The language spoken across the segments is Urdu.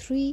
3,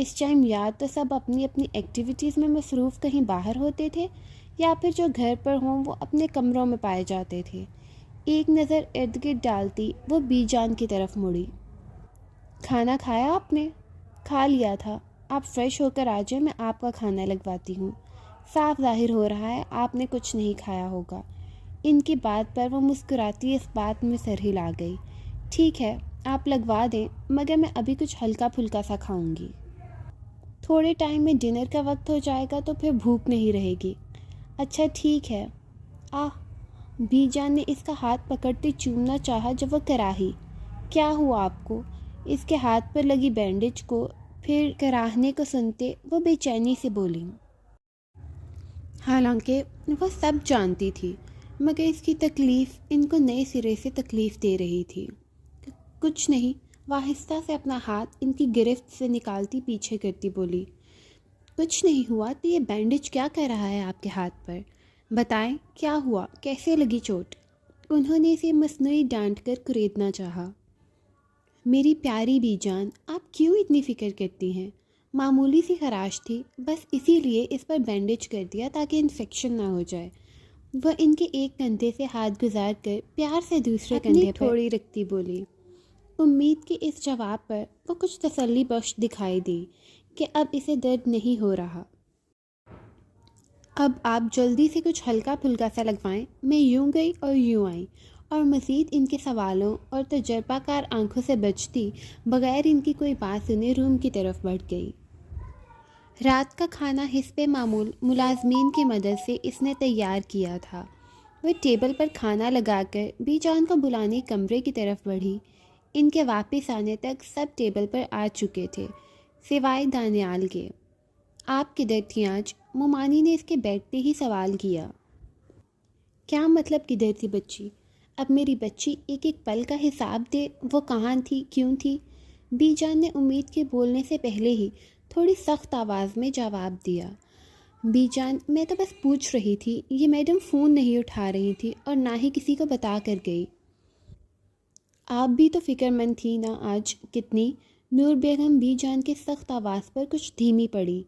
اس ٹائم یا تو سب اپنی اپنی ایکٹیویٹیز میں مصروف کہیں باہر ہوتے تھے یا پھر جو گھر پر ہوں وہ اپنے کمروں میں پائے جاتے تھے۔ ایک نظر ارد گرد ڈالتی وہ بی جان کی طرف مڑی۔ کھانا کھایا آپ نے؟ کھا لیا تھا، آپ فریش ہو کر آ جائیں، میں آپ کا کھانا لگواتی ہوں۔ صاف ظاہر ہو رہا ہے آپ نے کچھ نہیں کھایا ہوگا۔ ان کی بات پر وہ مسکراتی اس بات میں سر ہلا گئی۔ ٹھیک ہے آپ لگوا دیں، مگر میں ابھی کچھ ہلکا پھلکا سا کھاؤں گی۔ تھوڑے ٹائم میں ڈنر کا وقت ہو جائے گا تو پھر بھوک نہیں رہے گی۔ اچھا ٹھیک ہے۔ بی جان نے اس کا ہاتھ پکڑتے چومنا چاہا جب وہ کراہی۔ کیا ہوا آپ کو؟ اس کے ہاتھ پر لگی بینڈیج کو پھر کراہنے کو سنتے وہ بے چینی سے بولی۔ حالانکہ وہ سب جانتی تھی مگر اس کی تکلیف ان کو نئے سرے سے تکلیف دے رہی تھی۔ کچھ نہیں، وہ آہستہ سے اپنا ہاتھ ان کی گرفت سے نکالتی پیچھے کرتی بولی۔ کچھ نہیں ہوا تو یہ بینڈیج کیا کر رہا ہے آپ کے ہاتھ پر؟ بتائیں کیا ہوا، کیسے لگی چوٹ؟ انہوں نے اسے مصنوعی ڈانٹ کر کریدنا چاہا۔ میری پیاری بی جان، آپ کیوں اتنی فکر کرتی ہیں؟ معمولی سی خراش تھی، بس اسی لیے اس پر بینڈیج کر دیا تاکہ انفیکشن نہ ہو جائے۔ وہ ان کے ایک کندھے سے ہاتھ گزار کر پیار سے دوسرے کندھے پر تھوڑی رکھتی بولی۔ امید کے اس جواب پر وہ کچھ تسلی بخش دکھائی دی کہ اب اسے درد نہیں ہو رہا۔ اب آپ جلدی سے کچھ ہلکا پھلکا سا لگوائیں۔ میں یوں گئی اور یوں آئی، اور مزید ان کے سوالوں اور تجربہ کار آنکھوں سے بچتی بغیر ان کی کوئی بات سنے روم کی طرف بڑھ گئی۔ رات کا کھانا حسب معمول ملازمین کی مدد سے اس نے تیار کیا تھا۔ وہ ٹیبل پر کھانا لگا کر بی جان کو بلانے کمرے کی طرف بڑھی۔ ان کے واپس آنے تک سب ٹیبل پر آ چکے تھے سوائے دانیال کے۔ آپ کدھر تھیں آج؟ مومانی نے اس کے بیٹھتے ہی سوال کیا۔ کیا مطلب کدھر تھی بچی؟ اب میری بچی ایک ایک پل کا حساب دے، وہ کہاں تھی، کیوں تھی؟ بی جان نے امید کے بولنے سے پہلے ہی تھوڑی سخت آواز میں جواب دیا۔ بی جان، میں تو بس پوچھ رہی تھی، یہ میڈم فون نہیں اٹھا رہی تھی اور نہ ہی کسی کو بتا کر گئی۔ آپ بھی تو فکر مند تھی نا آج کتنی؟ نور بیگم بی جان کے سخت آواز پر کچھ دھیمی پڑی۔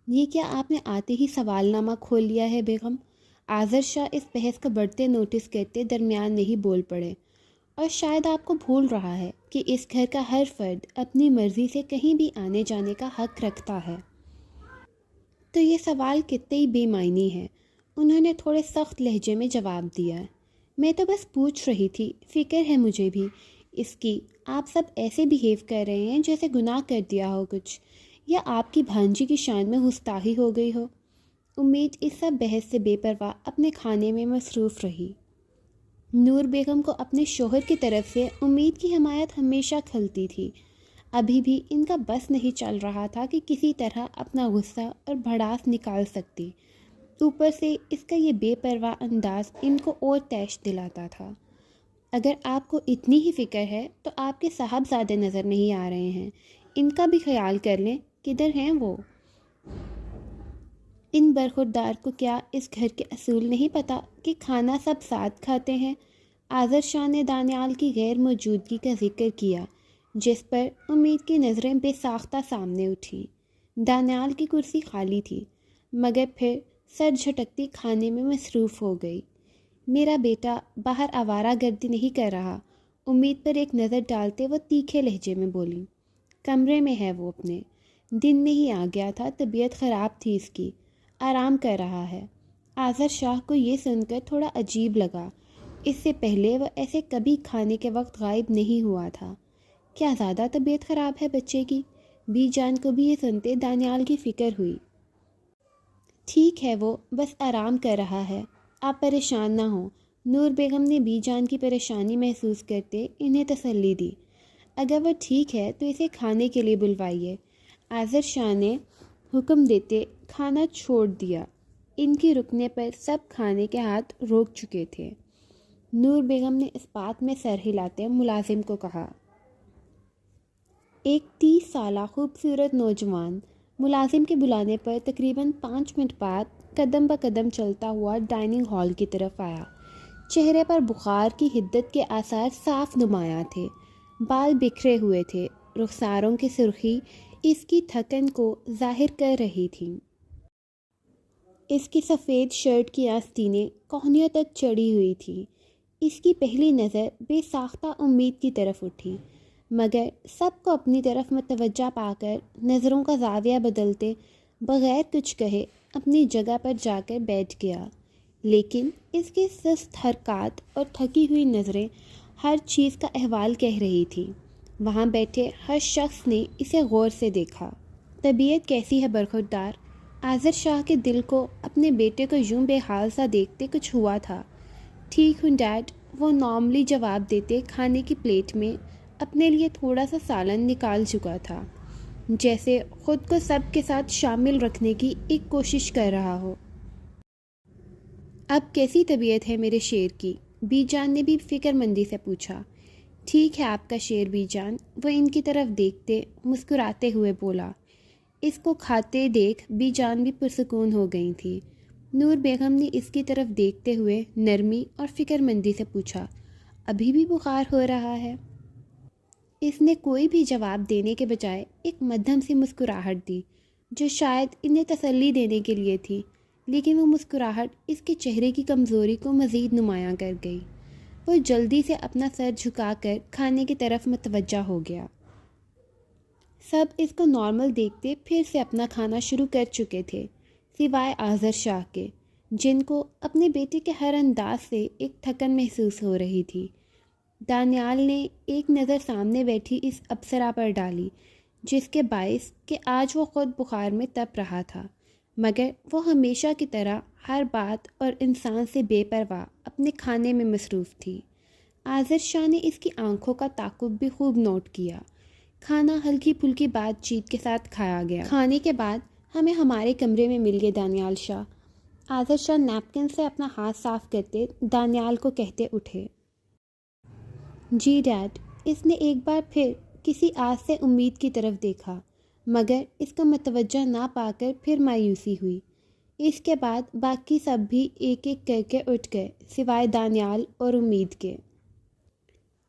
یہ کیا آپ نے آتے ہی سوال نامہ کھول لیا ہے بیگم؟ آذر شاہ اس بحث کو بڑھتے نوٹس کرتے درمیان نہیں بول پڑے۔ اور شاید آپ کو بھول رہا ہے کہ اس گھر کا ہر فرد اپنی مرضی سے کہیں بھی آنے جانے کا حق رکھتا ہے۔ تو یہ سوال کتنے ہی بے معنی ہے۔ انہوں نے تھوڑے سخت لہجے میں جواب دیا۔ میں تو بس پوچھ رہی تھی، فکر ہے مجھے بھی اس کی۔ آپ سب ایسے بیہیو کر رہے ہیں جیسے گناہ کر دیا ہو کچھ، یا آپ کی بھانجی کی شان میں گستاخی ہو گئی ہو۔ امید اس سب بحث سے بے پرواہ اپنے کھانے میں مصروف رہی۔ نور بیگم کو اپنے شوہر کی طرف سے امید کی حمایت ہمیشہ کھلتی تھی۔ ابھی بھی ان کا بس نہیں چل رہا تھا کہ کسی طرح اپنا غصہ اور بھڑاس نکال سکتی۔ اوپر سے اس کا یہ بے پرواہ انداز ان کو اور تیش دلاتا تھا۔ اگر آپ کو اتنی ہی فکر ہے تو آپ کے صاحبزادے نظر نہیں آ رہے ہیں، ان کا بھی خیال کر لیں، کدھر ہیں وہ؟ ان برخوردار کو کیا اس گھر کے اصول نہیں پتہ کہ کھانا سب ساتھ کھاتے ہیں؟ آذر شاہ نے دانیال کی غیر موجودگی کا ذکر کیا، جس پر امید کی نظریں بے ساختہ سامنے اٹھیں۔ دانیال کی کرسی خالی تھی، مگر پھر سر جھٹکتی کھانے میں مصروف ہو گئی۔ میرا بیٹا باہر آوارہ گردی نہیں کر رہا؟ امید پر ایک نظر ڈالتے وہ تیکھے لہجے میں بولی۔ کمرے میں ہے وہ اپنے، دن میں ہی آ گیا تھا، طبیعت خراب تھی اس کی، آرام کر رہا ہے۔ آذر شاہ کو یہ سن کر تھوڑا عجیب لگا، اس سے پہلے وہ ایسے کبھی کھانے کے وقت غائب نہیں ہوا تھا۔ کیا زیادہ طبیعت خراب ہے بچے کی؟ بی جان کو بھی یہ سنتے دانیال کی فکر ہوئی۔ ٹھیک ہے وہ بس آرام کر رہا ہے، آپ پریشان نہ ہوں۔ نور بیگم نے بی جان کی پریشانی محسوس کرتے انہیں تسلی دی۔ اگر وہ ٹھیک ہے تو اسے کھانے کے لیے بلوائیے۔ آذر شاہ نے حکم دیتے کھانا چھوڑ دیا۔ ان کی رکنے پر سب کھانے کے ہاتھ روک چکے تھے۔ نور بیگم نے اس بات میں سر ہلاتے ملازم کو کہا۔ ایک 30 سالہ خوبصورت نوجوان ملازم کے بلانے پر تقریباً 5 منٹ بعد قدم بہ قدم چلتا ہوا ڈائننگ ہال کی طرف آیا۔ چہرے پر بخار کی حدت کے آثار صاف نمایاں تھے، بال بکھرے ہوئے تھے، رخساروں کی سرخی اس کی تھکن کو ظاہر کر رہی تھیں۔ اس کی سفید شرٹ کی آستینیں کوہنیوں تک چڑھی ہوئی تھیں۔ اس کی پہلی نظر بے ساختہ امید کی طرف اٹھی، مگر سب کو اپنی طرف متوجہ پا کر نظروں کا زاویہ بدلتے بغیر کچھ کہے اپنی جگہ پر جا کر بیٹھ گیا۔ لیکن اس کی سست حرکات اور تھکی ہوئی نظریں ہر چیز کا احوال کہہ رہی تھیں۔ وہاں بیٹھے ہر شخص نے اسے غور سے دیکھا۔ طبیعت کیسی ہے برخوردار؟ آذر شاہ کے دل کو اپنے بیٹے کو یوں بے حال سا دیکھتے کچھ ہوا تھا۔ ٹھیک ہوں ڈیڈ، وہ نارملی جواب دیتے کھانے کی پلیٹ میں اپنے لیے تھوڑا سا سالن نکال چکا تھا، جیسے خود کو سب کے ساتھ شامل رکھنے کی ایک کوشش کر رہا ہو۔ اب کیسی طبیعت ہے میرے شیر کی؟ بی جان نے بھی فکر مندی سے پوچھا۔ ٹھیک ہے آپ کا شیر بی جان، وہ ان کی طرف دیکھتے مسکراتے ہوئے بولا۔ اس کو کھاتے دیکھ بی جان بھی پرسکون ہو گئی تھی۔ نور بیگم نے اس کی طرف دیکھتے ہوئے نرمی اور فکر مندی سے پوچھا، ابھی بھی بخار ہو رہا ہے؟ اس نے کوئی بھی جواب دینے کے بجائے ایک مدھم سی مسکراہٹ دی، جو شاید انہیں تسلی دینے کے لیے تھی، لیکن وہ مسکراہٹ اس کے چہرے کی کمزوری کو مزید نمایاں کر گئی۔ وہ جلدی سے اپنا سر جھکا کر کھانے کی طرف متوجہ ہو گیا۔ سب اس کو نارمل دیکھتے پھر سے اپنا کھانا شروع کر چکے تھے، سوائے آذر شاہ کے، جن کو اپنے بیٹے کے ہر انداز سے ایک تھکن محسوس ہو رہی تھی۔ دانیال نے ایک نظر سامنے بیٹھی اس ابصرا پر ڈالی، جس کے باعث کہ آج وہ خود بخار میں تپ رہا تھا، مگر وہ ہمیشہ کی طرح ہر بات اور انسان سے بے پرواہ اپنے کھانے میں مصروف تھی۔ آذر شاہ نے اس کی آنکھوں کا تعاقب بھی خوب نوٹ کیا۔ کھانا ہلکی پھلکی بات چیت کے ساتھ کھایا گیا۔ کھانے کے بعد ہمیں ہمارے کمرے میں مل گئے دانیال شاہ، آذر شاہ نیپکن سے اپنا ہاتھ صاف کرتے دانیال کو کہتے اٹھے۔ جی ڈیڈ، اس نے ایک بار پھر کسی آس سے امید کی طرف دیکھا، مگر اس کا متوجہ نہ پا کر پھر مایوسی ہوئی۔ اس کے بعد باقی سب بھی ایک ایک کر کے اٹھ گئے، سوائے دانیال اور امید کے۔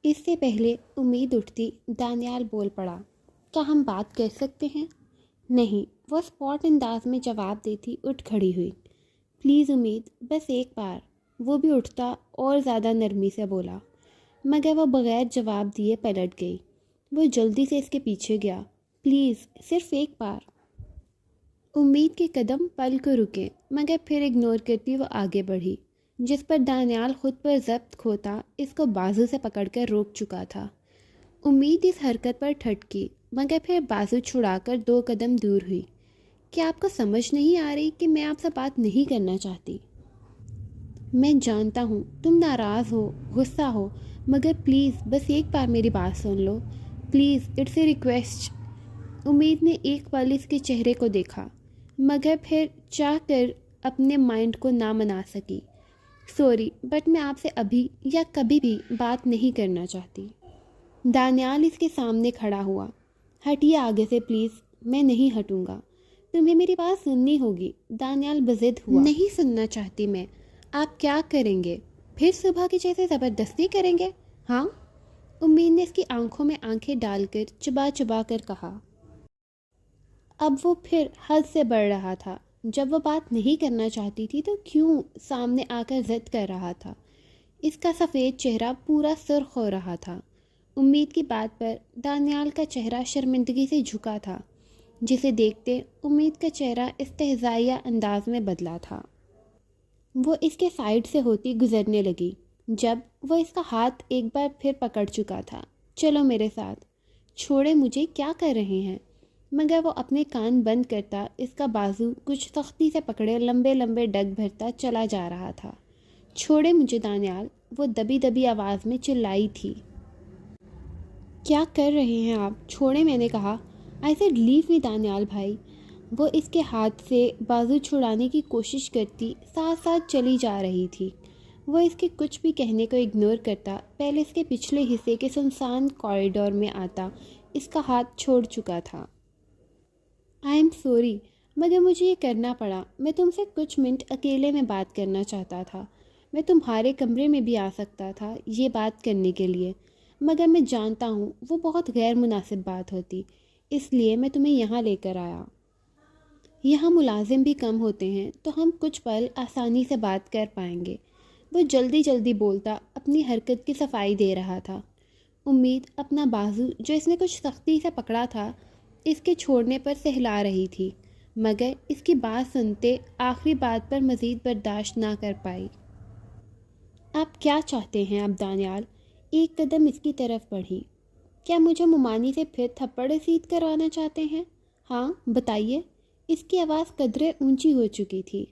اس سے پہلے امید اٹھتی دانیال بول پڑا، کیا ہم بات کر سکتے ہیں؟ نہیں، وہ اسپاٹ انداز میں جواب دیتی اٹھ کھڑی ہوئی۔ پلیز امید، بس ایک بار، وہ بھی اٹھتا اور زیادہ نرمی سے بولا، مگر وہ بغیر جواب دیے پلٹ گئی۔ وہ جلدی سے اس کے پیچھے گیا۔ پلیز صرف ایک بار۔ امید کے قدم پل کو رکے، مگر پھر اگنور کرتی وہ آگے بڑھی، جس پر دانیال خود پر ضبط کھوتا اس کو بازو سے پکڑ کر روک چکا تھا۔ امید اس حرکت پر ٹھٹکی، مگر پھر بازو چھڑا کر 2 قدم دور ہوئی۔ کیا آپ کو سمجھ نہیں آ رہی کہ میں آپ سے بات نہیں کرنا چاہتی؟ میں جانتا ہوں تم ناراض ہو، غصہ ہو، مگر پلیز بس ایک بار میری بات سن لو، پلیز اٹس اے ریکویسٹ۔ امید نے ایک پل اس کے چہرے کو دیکھا، مگر پھر چاہ کر اپنے مائنڈ کو نہ منا سکی۔ سوری، بٹ میں آپ سے ابھی یا کبھی بھی بات نہیں کرنا چاہتی۔ دانیال اس کے سامنے کھڑا ہوا۔ ہٹیے آگے سے پلیز، میں نہیں ہٹوں گا، تمہیں میری بات سننی ہوگی۔ دانیال بضد ہوا۔ نہیں سننا چاہتی میں، آپ کیا کریں گے؟ پھر صبح کی جیسے زبردستی کریں گے؟ ہاں؟ امید نے اس کی آنکھوں میں آنکھیں ڈال کر چبا چبا کر کہا۔ اب وہ پھر حد سے بڑھ رہا تھا۔ جب وہ بات نہیں کرنا چاہتی تھی تو کیوں سامنے آ کر ضد کر رہا تھا؟ اس کا سفید چہرہ پورا سرخ ہو رہا تھا۔ امید کی بات پر دانیال کا چہرہ شرمندگی سے جھکا تھا، جسے دیکھتے امید کا چہرہ استہزائیہ انداز میں بدلا تھا۔ وہ اس کے سائڈ سے ہوتی گزرنے لگی، جب وہ اس کا ہاتھ ایک بار پھر پکڑ چکا تھا۔ چلو میرے ساتھ، چھوڑے مجھے، کیا کر رہے ہیں؟ مگر وہ اپنے کان بند کرتا اس کا بازو کچھ سختی سے پکڑے لمبے لمبے ڈگ بھرتا چلا جا رہا تھا۔ چھوڑے مجھے دانیال، وہ دبی دبی آواز میں چلائی تھی۔ کیا کر رہے ہیں آپ؟ چھوڑے، میں نے کہا۔ آئی سیڈ لیو می دانیال بھائی۔ وہ اس کے ہاتھ سے بازو چھڑانے کی کوشش کرتی ساتھ ساتھ چلی جا رہی تھی۔ وہ اس کے کچھ بھی کہنے کو اگنور کرتا پہلے اس کے پچھلے حصے کے سنسان کوریڈور میں آتا اس کا ہاتھ چھوڑ چکا تھا۔ آئی ایم سوری، مگر مجھے یہ کرنا پڑا۔ میں تم سے کچھ منٹ اکیلے میں بات کرنا چاہتا تھا۔ میں تمہارے کمرے میں بھی آ سکتا تھا یہ بات کرنے کے لیے، مگر میں جانتا ہوں وہ بہت غیر مناسب بات ہوتی، اس لیے میں تمہیں یہاں لے کر آیا۔ یہاں ملازم بھی کم ہوتے ہیں تو ہم کچھ پل آسانی سے بات کر پائیں گے۔ وہ جلدی جلدی بولتا اپنی حرکت کی صفائی دے رہا تھا۔ امید اپنا بازو جو اس نے کچھ سختی سے پکڑا تھا اس کے چھوڑنے پر سہلا رہی تھی، مگر اس کی بات سنتے آخری بات پر مزید برداشت نہ کر پائی۔ آپ کیا چاہتے ہیں اب دانیال؟ ایک قدم اس کی طرف بڑھی۔ کیا مجھے ممانی سے پھر تھپڑ رسید کروانا چاہتے ہیں؟ ہاں بتائیے۔ اس کی آواز قدرے اونچی ہو چکی تھی۔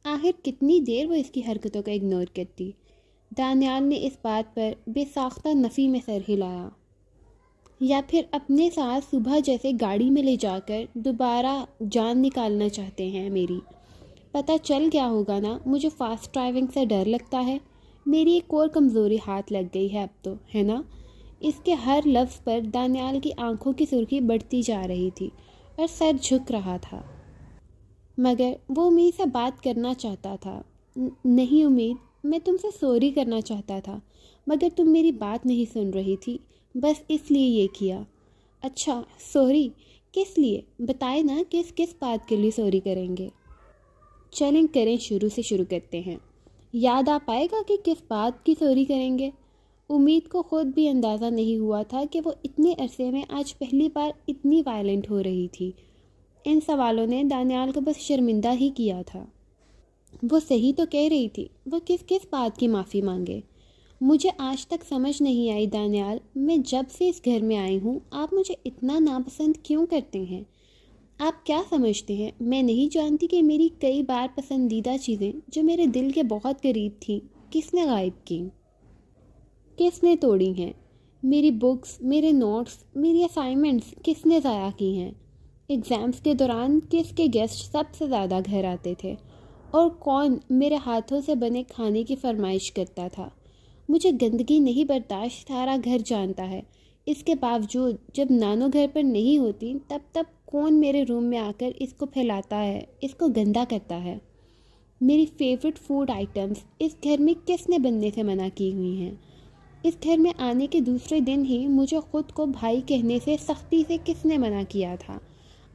آخر کتنی دیر وہ اس کی حرکتوں کا اگنور کرتی؟ دانیال نے اس بات پر بے ساختہ نفی میں سر ہلایا۔ یا پھر اپنے ساتھ صبح جیسے گاڑی میں لے جا کر دوبارہ جان نکالنا چاہتے ہیں میری؟ پتہ چل گیا ہوگا نا، مجھے فاسٹ ڈرائیونگ سے ڈر لگتا ہے۔ میری ایک اور کمزوری ہاتھ لگ گئی ہے اب تو، ہے نا؟ اس کے ہر لفظ پر دانیال کی آنکھوں کی سرخی بڑھتی جا رہی تھی اور سر جھک رہا تھا، مگر وہ امید سے بات کرنا چاہتا تھا۔ نہیں امید، میں تم سے سوری کرنا چاہتا تھا، مگر تم میری بات نہیں سن رہی تھی، بس اس لیے یہ کیا۔ اچھا سوری، کس لیے؟ بتائے نا، کس بات کے لیے سوری کریں گے؟ چلیں کریں، شروع سے شروع کرتے ہیں۔ یاد آ پائے گا کہ کس بات کی سوری کریں گے؟ امید کو خود بھی اندازہ نہیں ہوا تھا کہ وہ اتنے عرصے میں آج پہلی بار اتنی وائلنٹ ہو رہی تھی۔ ان سوالوں نے دانیال کو بس شرمندہ ہی کیا تھا۔ وہ صحیح تو کہہ رہی تھی، وہ کس بات کی معافی مانگے؟ مجھے آج تک سمجھ نہیں آئی دانیال، میں جب سے اس گھر میں آئی ہوں آپ مجھے اتنا ناپسند کیوں کرتے ہیں؟ آپ کیا سمجھتے ہیں میں نہیں جانتی کہ میری کئی بار پسندیدہ چیزیں جو میرے دل کے بہت قریب تھیں کس نے غائب کیں؟ کس نے توڑی ہیں؟ میری بکس، میرے نوٹس، میری اسائنمنٹس کس نے ضائع کی ہیں؟ ایگزامس کے دوران کس کے گیسٹ سب سے زیادہ گھر آتے تھے؟ اور کون میرے ہاتھوں سے بنے کھانے کی فرمائش کرتا تھا؟ مجھے گندگی نہیں برداشت، سارا گھر جانتا ہے۔ اس کے باوجود جب نانو گھر پر نہیں ہوتی تب کون میرے روم میں آ کر اس کو پھیلاتا ہے، اس کو گندا کرتا ہے؟ میری فیوریٹ فوڈ آئٹمز اس گھر میں کس نے بننے سے منع کی ہوئی ہیں؟ اس گھر میں آنے کے دوسرے دن ہی مجھے خود کو بھائی کہنے سے سختی سے کس نے منع کیا تھا؟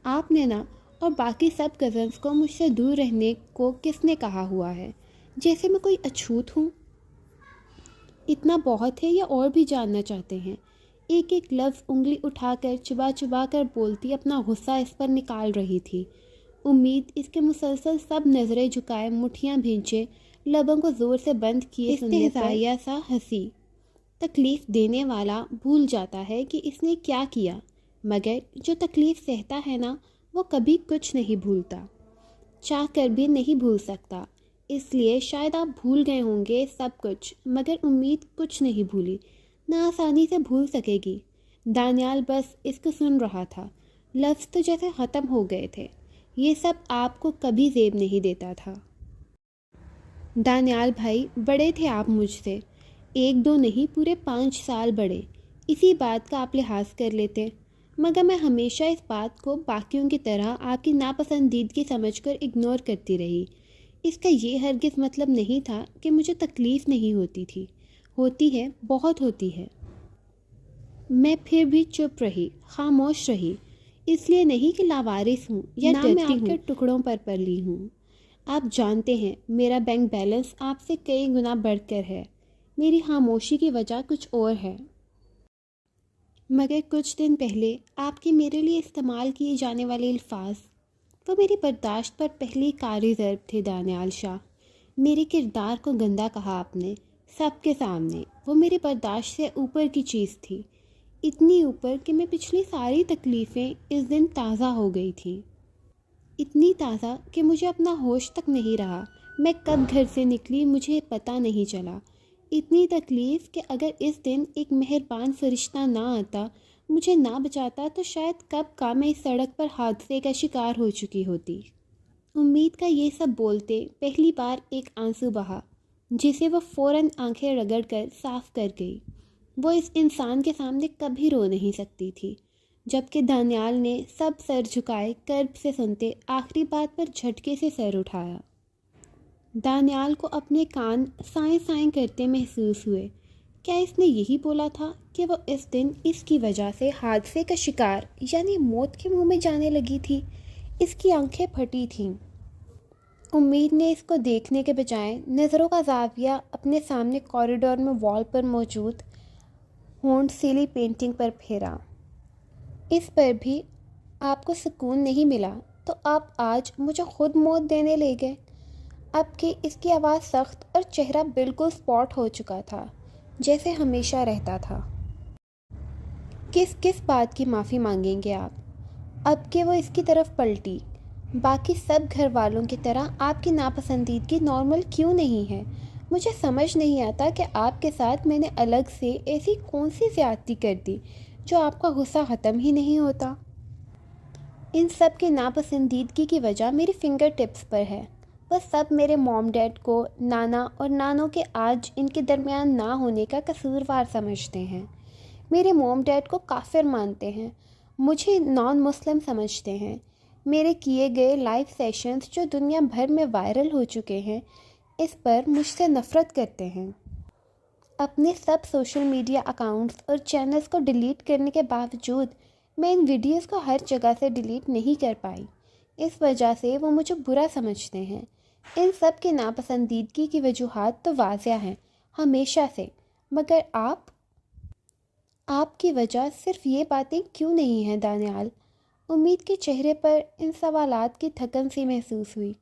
آپ نے نا، اور باقی سب کزنس کو مجھ سے دور رہنے کو کس نے کہا ہوا ہے؟ جیسے میں کوئی اچھوت ہوں۔ اتنا بہت ہے یا اور بھی جاننا چاہتے ہیں؟ ایک ایک لفظ انگلی اٹھا کر چبا کر بولتی اپنا غصہ اس پر نکال رہی تھی۔ امید اس کے مسلسل سب نظریں جھکائے، مٹھیاں بھینچے، لبوں کو زور سے بند کیے سننے پر استہزائیہ سا ہنسی۔ تکلیف دینے والا بھول جاتا ہے کہ اس نے کیا کیا، مگر جو تکلیف سہتا ہے نا وہ کبھی کچھ نہیں بھولتا، چاہ کر بھی نہیں بھول سکتا۔ اس لیے شاید آپ بھول گئے ہوں گے سب کچھ، مگر امید کچھ نہیں بھولی، نہ آسانی سے بھول سکے گی۔ دانیال بس اس کو سن رہا تھا، لفظ تو جیسے ختم ہو گئے تھے۔ یہ سب آپ کو کبھی زیب نہیں دیتا تھا دانیال بھائی، بڑے تھے آپ مجھ سے، 1-2 نہیں پورے 5 سال بڑے۔ اسی بات کا آپ لحاظ کر لیتے، مگر میں ہمیشہ اس بات کو باقیوں کی طرح آپ کی ناپسندیدگی سمجھ کر اگنور کرتی رہی۔ اس کا یہ ہرگز مطلب نہیں تھا کہ مجھے تکلیف نہیں ہوتی تھی، ہوتی ہے، بہت ہوتی ہے۔ میں پھر بھی چپ رہی، خاموش رہی، اس لیے نہیں کہ لاوارث ہوں یا میں آپ کے ٹکڑوں پر پلی ہوں۔ آپ جانتے ہیں میرا بینک بیلنس آپ سے کئی گنا بڑھ کر ہے، میری خاموشی کی وجہ کچھ اور ہے۔ مگر کچھ دن پہلے آپ کے میرے لیے استعمال کیے جانے والے الفاظ، وہ میری برداشت پر پہلی کاری ضرب تھے دانیال شاہ۔ میرے کردار کو گندا کہا آپ نے، سب کے سامنے۔ وہ میری برداشت سے اوپر کی چیز تھی، اتنی اوپر کہ میں پچھلی ساری تکلیفیں اس دن تازہ ہو گئی تھیں، اتنی تازہ کہ مجھے اپنا ہوش تک نہیں رہا۔ میں کب گھر سے نکلی مجھے پتہ نہیں چلا۔ اتنی تکلیف کہ اگر اس دن ایک مہربان فرشتہ نہ آتا، مجھے نہ بچاتا، تو شاید کب کا میں اس سڑک پر حادثے کا شکار ہو چکی ہوتی۔ امید کا یہ سب بولتے پہلی بار ایک آنسو بہا، جسے وہ فوراً آنکھیں رگڑ کر صاف کر گئی۔ وہ اس انسان کے سامنے کبھی رو نہیں سکتی تھی۔ جبکہ دانیال نے سب سر جھکائے کرب سے سنتے آخری بات پر جھٹکے سے سر اٹھایا۔ دانیال کو اپنے کان سائیں سائیں کرتے محسوس ہوئے۔ کیا اس نے یہی بولا تھا کہ وہ اس دن اس کی وجہ سے حادثے کا شکار یعنی موت کے منہ میں جانے لگی تھی؟ اس کی آنکھیں پھٹی تھیں۔ امید نے اس کو دیکھنے کے بجائے نظروں کا زاویہ اپنے سامنے کوریڈور میں وال پر موجود ہونٹ سیلی پینٹنگ پر پھیرا۔ اس پر بھی آپ کو سکون نہیں ملا تو آپ آج مجھے خود موت دینے لے گئے۔ اب کہ اس کی آواز سخت اور چہرہ بالکل سپاٹ ہو چکا تھا جیسے ہمیشہ رہتا تھا۔ کس بات کی معافی مانگیں گے آپ؟ اب کہ وہ اس کی طرف پلٹی۔ باقی سب گھر والوں کی طرح آپ کی ناپسندیدگی نارمل کیوں نہیں ہے؟ مجھے سمجھ نہیں آتا کہ آپ کے ساتھ میں نے الگ سے ایسی کون سی زیادتی کر دی جو آپ کا غصہ ختم ہی نہیں ہوتا۔ ان سب کی ناپسندیدگی کی وجہ میری فنگر ٹپس پر ہے۔ وہ سب میرے موم ڈیڈ کو، نانا اور نانوں کے آج ان کے درمیان نہ ہونے کا قصوروار سمجھتے ہیں۔ میرے موم ڈیڈ کو کافر مانتے ہیں، مجھے نان مسلم سمجھتے ہیں۔ میرے کیے گئے لائیو سیشنز جو دنیا بھر میں وائرل ہو چکے ہیں اس پر مجھ سے نفرت کرتے ہیں۔ اپنے سب سوشل میڈیا اکاؤنٹس اور چینلز کو ڈیلیٹ کرنے کے باوجود میں ان ویڈیوز کو ہر جگہ سے ڈیلیٹ نہیں کر پائی۔ اس وجہ سے وہ مجھے برا سمجھتے ہیں۔ ان سب کی ناپسندیدگی کی وجوہات تو واضح ہیں ہمیشہ سے، مگر آپ کی وجہ صرف یہ باتیں کیوں نہیں ہیں دانیال؟ امید کے چہرے پر ان سوالات کی تھکن سی محسوس ہوئی۔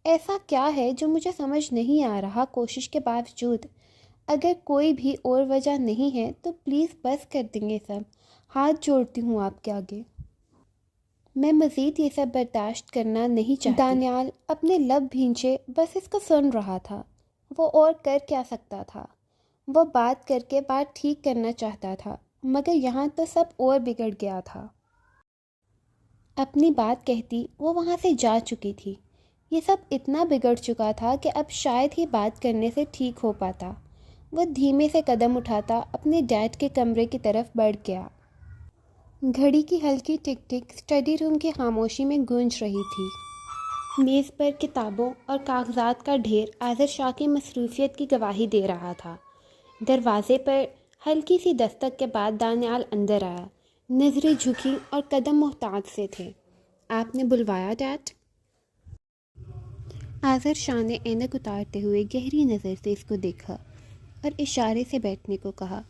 ایسا کیا ہے جو مجھے سمجھ نہیں آ رہا کوشش کے باوجود؟ اگر کوئی بھی اور وجہ نہیں ہے تو پلیز بس کر دیں گے سب، ہاتھ جوڑتی ہوں آپ کے آگے۔ میں مزید یہ سب برداشت کرنا نہیں چاہتی۔ دانیال اپنے لب بھینچے بس اس کو سن رہا تھا۔ وہ اور کر کیا سکتا تھا؟ وہ بات کر کے بات ٹھیک کرنا چاہتا تھا مگر یہاں تو سب اور بگڑ گیا تھا۔ اپنی بات کہتی وہ وہاں سے جا چکی تھی۔ یہ سب اتنا بگڑ چکا تھا کہ اب شاید ہی بات کرنے سے ٹھیک ہو پاتا۔ وہ دھیمے سے قدم اٹھاتا اپنے ڈیڈ کے کمرے کی طرف بڑھ گیا۔ گھڑی کی ہلکی ٹک ٹک اسٹڈی روم کی خاموشی میں گونج رہی تھی۔ میز پر کتابوں اور کاغذات کا ڈھیر آذر شاہ کی مصروفیت کی گواہی دے رہا تھا۔ دروازے پر ہلکی سی دستک کے بعد دانیال اندر آیا۔ نظریں جھکی اور قدم محتاط سے تھے۔ آپ نے بلوایا ڈیڈ؟ آذر شاہ نے اینک اتارتے ہوئے گہری نظر سے اس کو دیکھا اور اشارے سے بیٹھنے کو کہا۔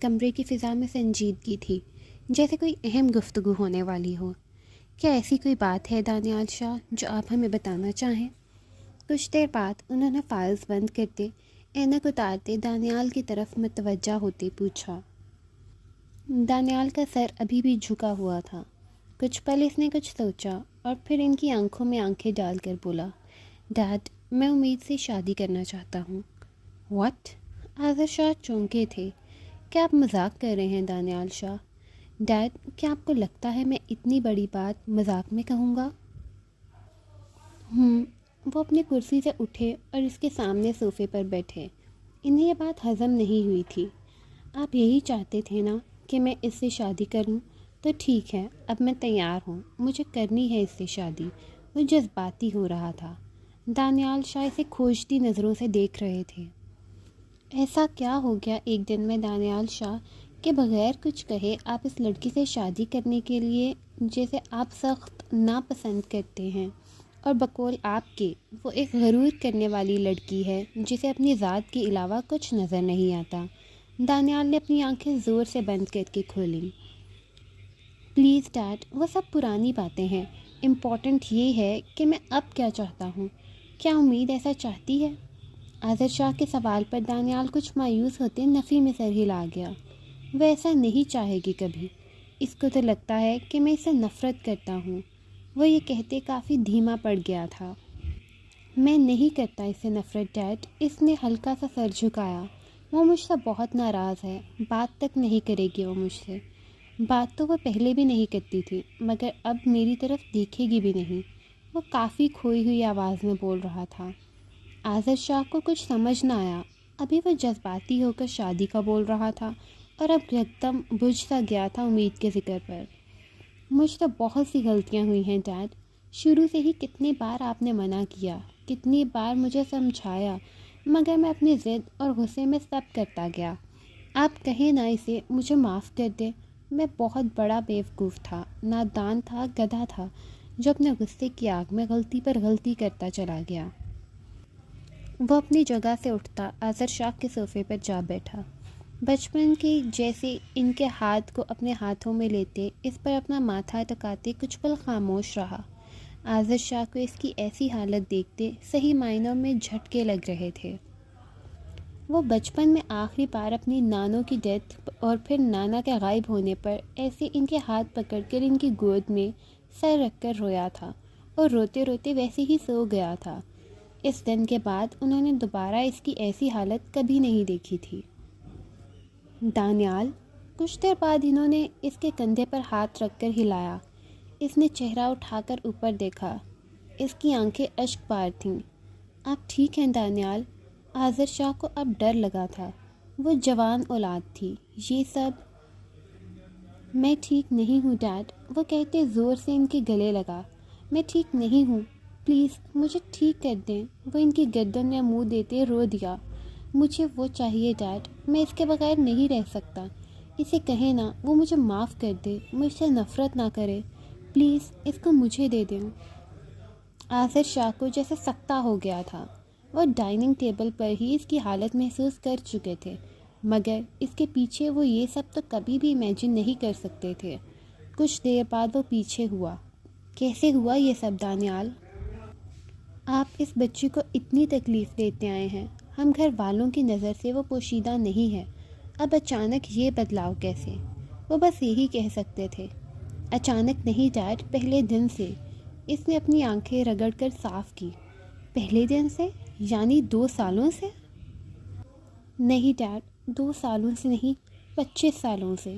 کمرے کی فضا میں سنجیدگی تھی جیسے کوئی اہم گفتگو ہونے والی ہو۔ کیا ایسی کوئی بات ہے دانیال شاہ جو آپ ہمیں بتانا چاہیں؟ کچھ دیر بعد انہوں نے فائلز بند کرتے اینک اتارتے دانیال کی طرف متوجہ ہوتے پوچھا۔ دانیال کا سر ابھی بھی جھکا ہوا تھا۔ کچھ پل اس نے کچھ سوچا اور پھر ان کی آنکھوں میں آنکھیں ڈال کر بولا، ڈیڈ میں امید سے شادی کرنا چاہتا ہوں۔ واٹ؟ آذر شاہ چونکے تھے۔ کیا آپ مذاق کر رہے ہیں دانیال شاہ؟ ڈیڈ کیا آپ کو لگتا ہے میں اتنی بڑی بات مذاق میں کہوں گا؟ وہ اپنی کرسی سے اٹھے اور اس کے سامنے صوفے پر بیٹھے۔ انہیں یہ بات ہضم نہیں ہوئی تھی۔ آپ یہی چاہتے تھے نا کہ میں اس سے شادی کروں؟ تو ٹھیک ہے، اب میں تیار ہوں، مجھے کرنی ہے اس سے شادی۔ وہ جذباتی ہو رہا تھا۔ دانیال شاہ اسے کھوجتی نظروں سے دیکھ رہے تھے۔ ایسا کیا ہو گیا ایک دن میں دانیال شاہ کہ بغیر کچھ کہے آپ اس لڑکی سے شادی کرنے کے لیے جسے آپ سخت ناپسند کرتے ہیں، اور بقول آپ کے وہ ایک غرور کرنے والی لڑکی ہے جسے اپنی ذات کے علاوہ کچھ نظر نہیں آتا؟ دانیال نے اپنی آنکھیں زور سے بند کر کے کھولیں۔ پلیز ڈیڈ، وہ سب پرانی باتیں ہیں۔ امپورٹنٹ یہ ہے کہ میں اب کیا چاہتا ہوں۔ کیا امید ایسا چاہتی ہے؟ آذر شاہ کے سوال پر دانیال کچھ مایوس ہوتے نفی میں سر ہلا گیا۔ وہ ایسا نہیں چاہے گی کبھی۔ اس کو تو لگتا ہے کہ میں اسے نفرت کرتا ہوں۔ وہ یہ کہتے کافی دھیما پڑ گیا تھا۔ میں نہیں کرتا اس سے نفرت ڈیڈ۔ اس نے ہلکا سا سر جھکایا۔ وہ مجھ سے بہت ناراض ہے، بات تک نہیں کرے گی وہ مجھ سے۔ بات تو وہ پہلے بھی نہیں کرتی تھی مگر اب میری طرف دیکھے گی بھی نہیں۔ وہ کافی کھوئی ہوئی آواز میں بول رہا تھا۔ آذر شاہ کو کچھ سمجھ نہ آیا۔ ابھی وہ جذباتی ہو کر شادی کا بول رہا تھا اور اب یکدم بجھ سا گیا تھا امید کے ذکر پر۔ مجھ سے بہت سی غلطیاں ہوئی ہیں ڈیڈ۔ شروع سے ہی کتنی بار آپ نے منع کیا، کتنی بار مجھے سمجھایا، مگر میں اپنی ضد اور غصے میں سب کرتا گیا۔ آپ کہیں نہ اسے، مجھے معاف کر دیں، میں بہت بڑا بیوقوف تھا، نادان تھا، گدھا تھا جو اپنے غصے کی آگ میں غلطی پر غلطی کرتا چلا گیا۔ وہ اپنی جگہ سے اٹھتا آذر شاہ کے صوفے پر جا بیٹھا۔ بچپن کی جیسے ان کے ہاتھ کو اپنے ہاتھوں میں لیتے، اس پر اپنا ماتھا ٹکاتے کچھ پل خاموش رہا۔ آذر شاہ کو اس کی ایسی حالت دیکھتے صحیح معنوں میں جھٹکے لگ رہے تھے۔ وہ بچپن میں آخری بار اپنی نانوں کی ڈیتھ اور پھر نانا کے غائب ہونے پر ایسے ان کے ہاتھ پکڑ کر ان کی گود میں سر رکھ کر رویا تھا اور روتے روتے ویسے ہی سو گیا تھا۔ اس دن کے بعد انہوں نے دوبارہ اس کی ایسی حالت کبھی نہیں دیکھی تھی۔ دانیال، کچھ دیر بعد انہوں نے اس کے کندھے پر ہاتھ رکھ کر ہلایا۔ اس نے چہرہ اٹھا کر اوپر دیکھا۔ اس کی آنکھیں اشک بار تھیں۔ آپ ٹھیک ہیں دانیال؟ آذر شاہ کو اب ڈر لگا تھا۔ وہ جوان اولاد تھی، یہ سب۔ میں ٹھیک نہیں ہوں ڈیڈ، وہ کہتے زور سے ان کے گلے لگا۔ میں ٹھیک نہیں ہوں، پلیز مجھے ٹھیک کر دیں۔ وہ ان کی گردن میں منہ دیتے رو دیا۔ مجھے وہ چاہیے ڈیڈ، میں اس کے بغیر نہیں رہ سکتا۔ اسے کہیں نا وہ مجھے معاف کر دے، مجھ سے نفرت نہ کرے، پلیز اس کو مجھے دے دیں۔ آذر شاہ کو جیسے سکتہ ہو گیا تھا۔ وہ ڈائننگ ٹیبل پر ہی اس کی حالت محسوس کر چکے تھے، مگر اس کے پیچھے وہ یہ سب تو کبھی بھی امیجن نہیں کر سکتے تھے۔ کچھ دیر بعد وہ پیچھے ہوا۔ کیسے ہوا یہ سب دانیال؟ آپ اس بچے کو اتنی تکلیف دیتے آئے ہیں، ہم گھر والوں کی نظر سے وہ پوشیدہ نہیں ہے، اب اچانک یہ بدلاؤ کیسے؟ وہ بس یہی کہہ سکتے تھے۔ اچانک نہیں ڈیڈ، پہلے دن سے۔ اس نے اپنی آنکھیں رگڑ کر صاف کی۔ پہلے دن سے؟ یعنی 2 سالوں سے؟ نہیں ڈیڈ، 2 سالوں سے نہیں، 25 سالوں سے۔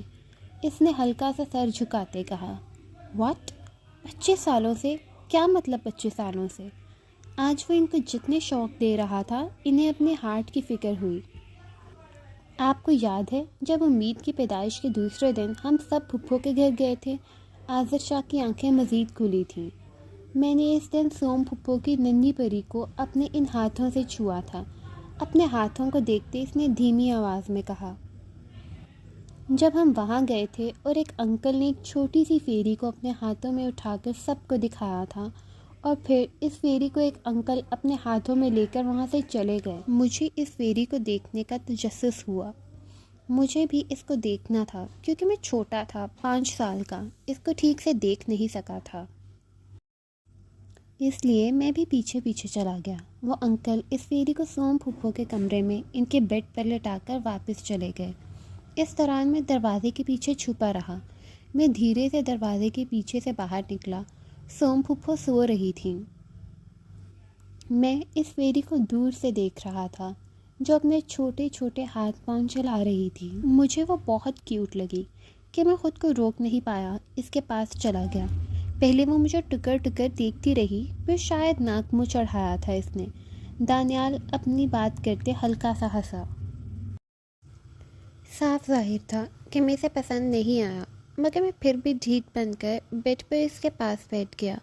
اس نے ہلکا سا سر جھکاتے کہا۔ واٹ؟ 25 سالوں سے؟ کیا مطلب 25 سالوں سے؟ آج وہ ان کو جتنے شوق دے رہا تھا، انہیں اپنے ہارٹ کی فکر ہوئی۔ آپ کو یاد ہے جب امید کی پیدائش کے دوسرے دن ہم سب پھپھو کے گھر گئے تھے؟ آذر شاہ کی آنکھیں مزید کھلی تھیں۔ میں نے اس دن سوم پھپھو کی ننھی پری کو اپنے ان ہاتھوں سے چھوا تھا۔ اپنے ہاتھوں کو دیکھتے اس نے دھیمی آواز میں کہا۔ جب ہم وہاں گئے تھے اور ایک انکل نے ایک چھوٹی سی فیری کو اپنے ہاتھوں میں اٹھا کر سب کو دکھایا تھا، اور پھر اس فیری کو ایک انکل اپنے ہاتھوں میں لے کر وہاں سے چلے گئے۔ مجھے اس فیری کو دیکھنے کا تجسس ہوا۔ مجھے بھی اس کو دیکھنا تھا، کیونکہ میں چھوٹا تھا، 5 سال کا، اس کو ٹھیک سے دیکھ نہیں سکا تھا۔ اس لیے میں بھی پیچھے پیچھے چلا گیا۔ وہ انکل اس فیری کو سوم پھپھو کے کمرے میں ان کے بیڈ پر لٹا کر واپس چلے گئے۔ اس دوران میں دروازے کے پیچھے چھپا رہا۔ میں دھیرے سے دروازے کے پیچھے سے باہر نکلا۔ سوم پھپھو سو رہی تھیں۔ میں اس فیری کو دور سے دیکھ رہا تھا، جو اپنے چھوٹے چھوٹے ہاتھ پاؤں چلا رہی تھی۔ مجھے وہ بہت کیوٹ لگی کہ میں خود کو روک نہیں پایا، اس کے پاس چلا گیا۔ پہلے وہ مجھے ٹکر ٹکر دیکھتی رہی، پھر شاید ناک منہ چڑھایا تھا اس نے۔ دانیال اپنی بات کرتے ہلکا سا ہنسا۔ صاف ظاہر تھا کہ میں اسے پسند نہیں آیا، مگر میں پھر بھی ڈھیٹ بن کر بیڈ پر اس کے پاس بیٹھ گیا۔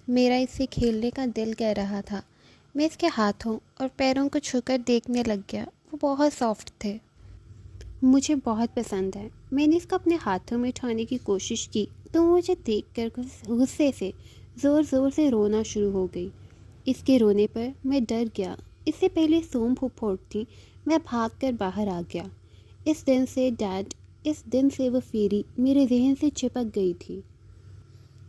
میرا اس سے کھیلنے کا دل کہہ رہا تھا۔ میں اس کے ہاتھوں اور پیروں کو چھو کر دیکھنے لگ گیا۔ وہ بہت سافٹ تھے، مجھے بہت پسند ہے۔ میں نے اس کو اپنے ہاتھوں میں اٹھانے کی کوشش کی تو وہ مجھے دیکھ کر غصے سے زور زور سے رونا شروع ہو گئی۔ اس کے رونے پر میں ڈر گیا۔ اس سے پہلے سوم پھپھو اٹھتی، میں بھاگ کر باہر آ گیا۔ اس دن سے ڈیڈ، اس دن سے وہ فیری میرے ذہن سے چپک گئی تھی،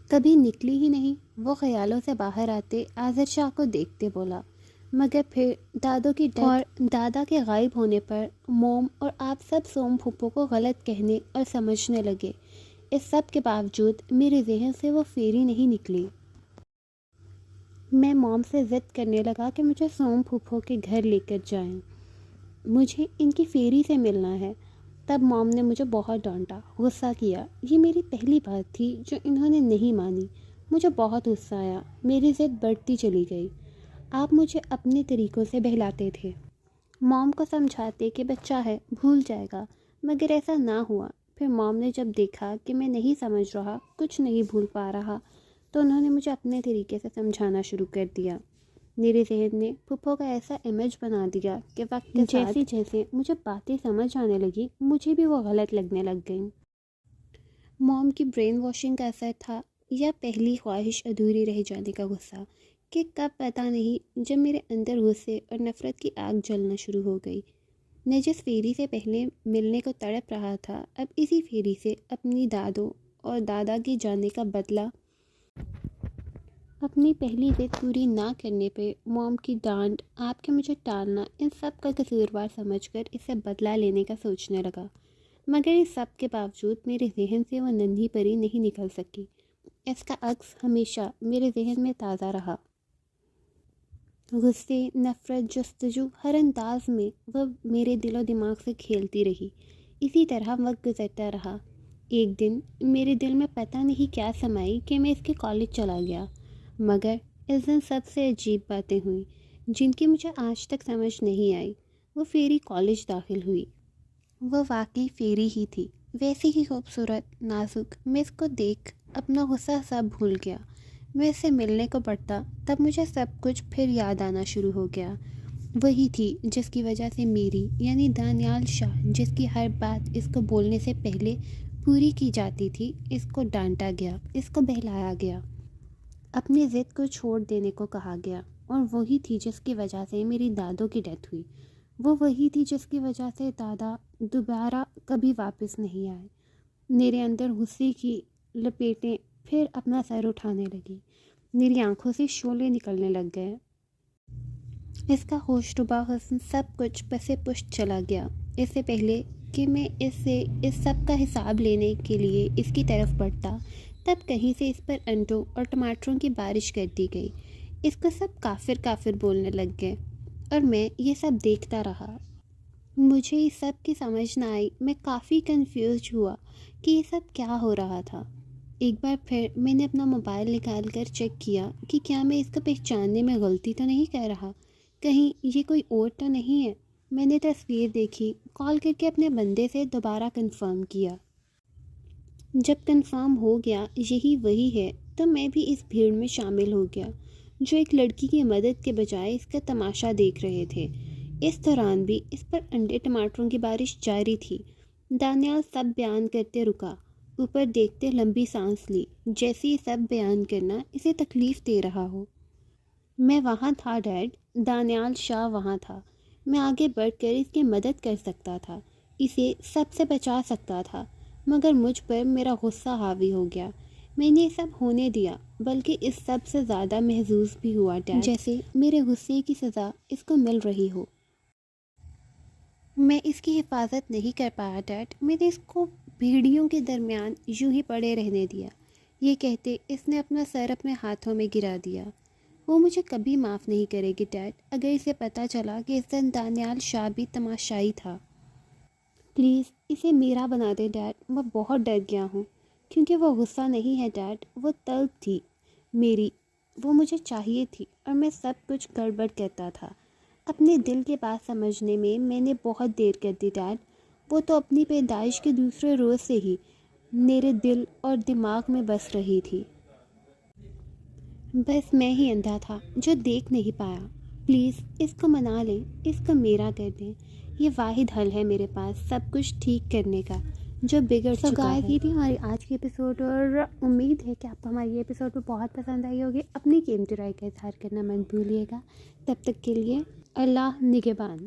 کبھی نکلی ہی نہیں۔ وہ خیالوں سے باہر آتے آذر شاہ کو دیکھتے بولا، مگر پھر دادوں کی ڈیتھ اور دادا کے غائب ہونے پر موم اور آپ سب سوم پھپھو کو غلط کہنے اور سمجھنے لگے۔ اس سب کے باوجود میرے ذہن سے وہ فیری نہیں نکلی۔ میں موم سے ضد کرنے لگا کہ مجھے سوم پھپھو کے گھر لے کر جائیں، مجھے ان کی فیری سے ملنا ہے۔ تب موم نے مجھے بہت ڈانٹا، غصہ کیا۔ یہ میری پہلی بات تھی جو انہوں نے نہیں مانی۔ مجھے بہت غصہ آیا، میری ضد بڑھتی چلی گئی۔ آپ مجھے اپنے طریقوں سے بہلاتے تھے، موم کو سمجھاتے کہ بچہ ہے، بھول جائے گا، مگر ایسا نہ ہوا۔ پھر موم نے جب دیکھا کہ میں نہیں سمجھ رہا، کچھ نہیں بھول پا رہا، تو انہوں نے مجھے اپنے طریقے سے سمجھانا شروع کر دیا۔ میرے ذہن نے پھپھو کا ایسا امیج بنا دیا کہ وقت کے ساتھ جیسے مجھے باتیں سمجھ آنے لگی مجھے بھی وہ غلط لگنے لگ گئیں۔ موم کی برین واشنگ کا اثر تھا یا پہلی خواہش ادھوری رہ جانے کا غصہ، کہ کب پتہ نہیں جب میرے اندر غصے اور نفرت کی آگ جلنا شروع ہو گئی۔ میں جس پھیری سے پہلے ملنے کو تڑپ رہا تھا اب اسی پھیری سے اپنی دادوں اور دادا کی جانے کا بدلہ، اپنی پہلی ضد پوری نہ کرنے پہ موم کی ڈانٹ، آپ کے مجھے ٹالنا، ان سب کا قصوروار سمجھ کر اس سے بدلہ لینے کا سوچنے لگا۔ مگر اس سب کے باوجود میرے ذہن سے وہ ننھی پری نہیں نکل سکی۔ اس کا عکس ہمیشہ میرے ذہن میں تازہ رہا۔ غصے، نفرت، جستجو، ہر انداز میں وہ میرے دل و دماغ سے کھیلتی رہی۔ اسی طرح وقت گزرتا رہا۔ ایک دن میرے دل میں پتہ نہیں کیا سمائی کہ میں اس کے کالج چلا گیا، مگر اس دن سب سے عجیب باتیں ہوئیں جن کی مجھے آج تک سمجھ نہیں آئی۔ وہ فیری کالج داخل ہوئی۔ وہ واقعی فیری ہی تھی، ویسی ہی خوبصورت، نازک۔ میں اس کو دیکھ اپنا غصہ سب بھول گیا۔ میں اس سے ملنے کو پڑتا تب مجھے سب کچھ پھر یاد آنا شروع ہو گیا۔ وہی تھی جس کی وجہ سے میری یعنی دانیال شاہ، جس کی ہر بات اس کو بولنے سے پہلے پوری کی جاتی تھی، اس کو ڈانٹا گیا، اس کو بہلایا گیا، اپنی ضد کو چھوڑ دینے کو کہا گیا۔ اور وہی تھی جس کی وجہ سے میری دادوں کی ڈیتھ ہوئی۔ وہی تھی جس کی وجہ سے دادا دوبارہ کبھی واپس نہیں آئے۔ میرے اندر غصے کی لپیٹیں پھر اپنا سر اٹھانے لگی۔ میری آنکھوں سے شعلے نکلنے لگ گئے۔ اس کا ہوشربا حسن سب کچھ پسے پشت چلا گیا۔ اس سے پہلے کہ میں اس سب کا حساب لینے کے لیے اس کی طرف بڑھتا، تب کہیں سے اس پر انڈوں اور ٹماٹروں کی بارش کر دی گئی۔ اس کو سب کافر کافر بولنے لگ گئے اور میں یہ سب دیکھتا رہا۔ مجھے اس سب کی سمجھ نہ آئی۔ میں کافی کنفیوزڈ ہوا کہ یہ سب کیا ہو رہا تھا۔ ایک بار پھر میں نے اپنا موبائل نکال کر چیک کیا کہ کیا میں اس کو پہچاننے میں غلطی تو نہیں کر رہا، کہیں یہ کوئی اور تو نہیں ہے۔ میں نے تصویر دیکھی، کال کر کے اپنے بندے سے دوبارہ کنفرم کیا۔ جب کنفرم ہو گیا یہی وہی ہے تو میں بھی اس بھیڑ میں شامل ہو گیا جو ایک لڑکی کی مدد کے بجائے اس کا تماشا دیکھ رہے تھے۔ اس دوران بھی اس پر انڈے ٹماٹروں کی بارش جاری تھی۔ دانیال سب بیان کرتے رکا، اوپر دیکھتے لمبی سانس لی، جیسے یہ سب بیان کرنا اسے تکلیف دے رہا ہو۔ میں وہاں تھا ڈیڈ، دانیال شاہ وہاں تھا۔ میں آگے بڑھ کر اس کی مدد کر سکتا تھا، اسے سب سے بچا سکتا تھا، مگر مجھ پر میرا غصہ حاوی ہو گیا۔ میں نے یہ سب ہونے دیا، بلکہ اس سب سے زیادہ محظوظ بھی ہوا ڈیڈ، جیسے میرے غصے کی سزا اس کو مل رہی ہو۔ میں اس کی حفاظت نہیں کر پایا ڈیڈ، میں نے اس کو بھیڑیوں کے درمیان یوں ہی پڑے رہنے دیا۔ یہ کہتے اس نے اپنا سر اپنے ہاتھوں میں گرا دیا۔ وہ مجھے کبھی معاف نہیں کرے گی ڈیڈ، اگر اسے پتہ چلا کہ اس دن دانیال شاہ بھی تماشائی تھا۔ پلیز اسے میرا بنا دے ڈیڈ، میں بہت ڈر گیا ہوں۔ کیونکہ وہ غصہ نہیں ہے ڈیڈ، وہ طلب تھی میری، وہ مجھے چاہیے تھی اور میں سب کچھ گڑبڑ کرتا تھا۔ اپنے دل کی بات سمجھنے میں نے بہت دیر کر دی ڈیڈ۔ وہ تو اپنی پیدائش کے دوسرے روز سے ہی میرے دل اور دماغ میں بس رہی تھی۔ بس میں ہی اندھا تھا جو دیکھ نہیں پایا۔ پلیز اس کو منا لیں، اس کو میرا کر دیں۔ یہ واحد حل ہے میرے پاس سب کچھ ٹھیک کرنے کا جو بگڑ چکا ہے۔ یہ تھی ہماری آج کی ایپیسوڈ اور امید ہے کہ آپ کو ہماری یہ ایپیسوڈ بہت پسند آئی ہوگی۔ اپنی قیمتی رائے کا اظہار کرنا مت بھولیے گا۔ تب تک کے لیے اللہ نگہبان۔